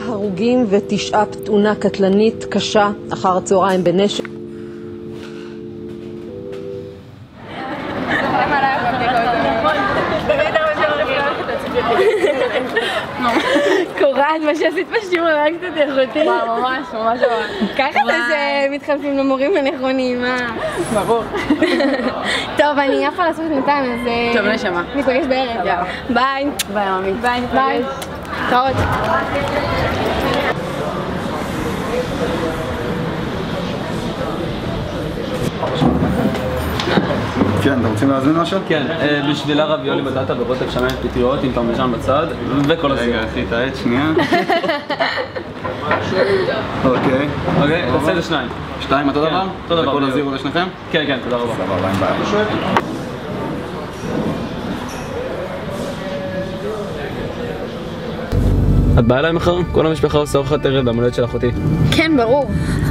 הרוגים ו9 תאונה קטלנית קשה אחר הצהריים בנשר. קוראת, מה שעשית בשיעור הרגת את אחותי. ממש, ממש ממש. ככה זה מתחלפים למורים הנכונים, מה? ברור. טוב, אני עפה לעשות את נתן, אז... טוב, נשמה. ניפגש בערב. יאללה. ביי. ביי, ממי. ביי. ביי. תראות. כן, אתם רוצים להזמין משהו? כן, בשבילה רביולי בטטה ורוטב שמן פטריות עם פרמיז'ן בצד וכל הסיר. רגע, אחי, תעט שנייה. אוקיי. אוקיי, תעשה את זה 2. 2 אותו דבר? אותו דבר. וכל הזירו לשניכם? כן, כן, תודה רבה. סבבה, אין בעיה. את באה אליי מחר? כל המשפחה עושה ארוחת ערב במולדת של אחותי. כן, ברור.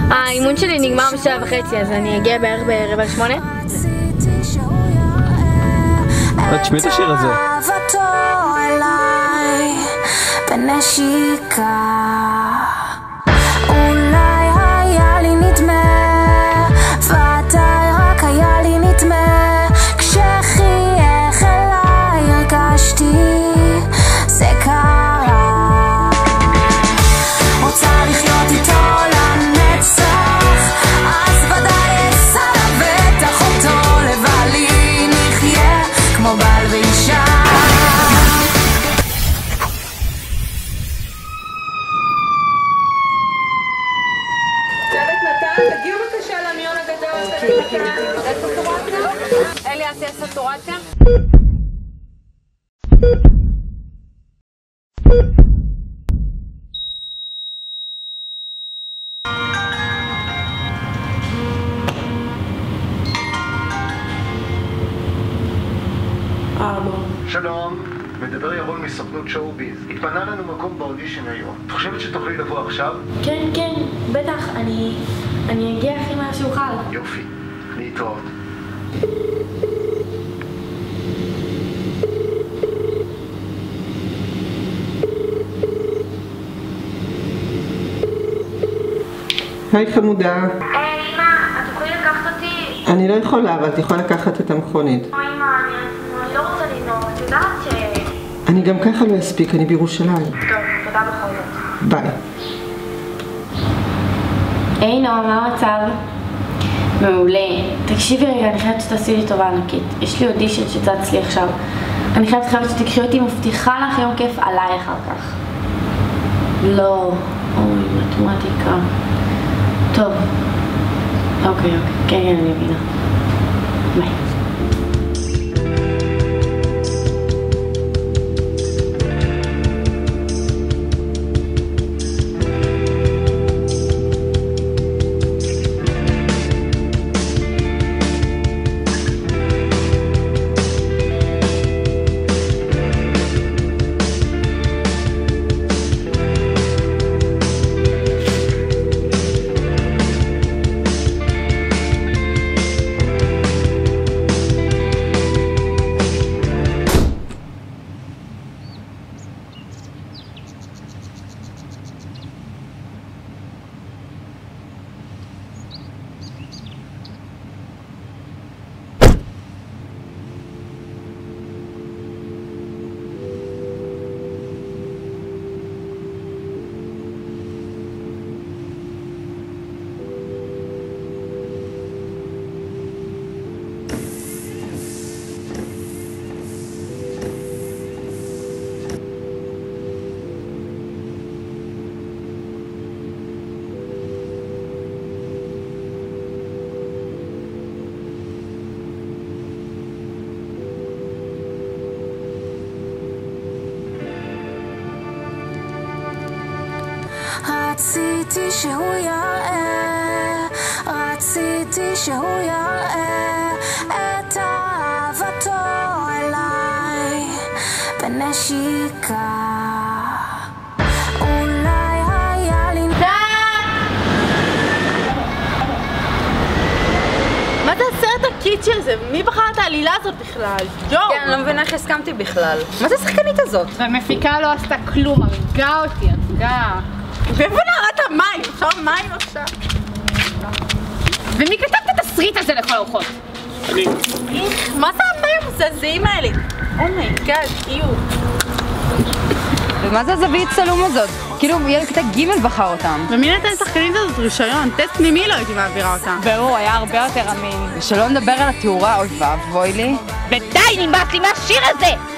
האימון שלי נגמר ב7:30, אז אני אגיע בערך ב7:45. תשמעי את השיר הזה. אהבתו אליי בנשיקה, אולי היה לי נדמה, ודאי רק היה לי נדמה, כשחייך אליי הרגשתי זה קרה. רוצה לחיות איתו לנצח, אז ודאי אסע לבטח אותו לבלי נחיה כמו בעל ואישה. צוות נתן, תגיעו בבקשה למיון הגדול. איפה סטורציה? אלי, עשי סטורציה? שלום, מדבר ירון מסוכנות שואו-ביז. התפנה לנו מקום באודישן היום. את חושבת שתוכלי לבוא עכשיו? כן, כן, בטח, אני אגיע הכי מהר שאוכל. יופי, להתראות. היי חמודה. אמא, את יכולה לקחת אותי? אני לא יכולה, אבל את יכולה לקחת את המכונית. אמא, אני לא רוצה לנהוג, את יודעת ש... אני גם ככה לא אספיק, אני בירושלים. טוב, תודה בכל זאת. ביי. היי נועה, מה המצב? מעולה. תקשיבי רגע, אני חייבת שתעשי לי טובה ענקית. יש לי אודישן שצץ לי עכשיו. אני חייבת שתקחי אותי, מבטיחה לך יום כיף עליי אחר כך. לא, אוי, מתמטיקה. טוב. אוקיי, כן, אני מבינה. ביי. רציתי שהוא יראה, רציתי שהוא יראה את אהבתו אליי בנשיקה, אולי היה לי... מה זה הסרט הקיצ'י הזה? מי בחר את העלילה הזאת בכלל? כן, אני לא מבינה איך הסכמתי בכלל. מה זה השחקנית הזאת? והמפיקה לא עשתה כלום, הרגה אותי, הרגה. ואיפה נערת המים? עכשיו מים עכשיו. ומי כתב את התסריט הזה לכל הרוחות? אני. מה זה המים המזעזעים האלה? אומייגאד, איו. ומה זה הזווית צלום הזאת? כאילו ילד כתה ג' בחר אותם. ומי נתן לשחקנית הזאת רישיון? טסט פנימי לא הייתי מעבירה אותם. ברור, היה הרבה יותר אמין. ושלא נדבר על התאורה, אוי ואבוי לי. ודי, נמאס לי מהשיר הזה!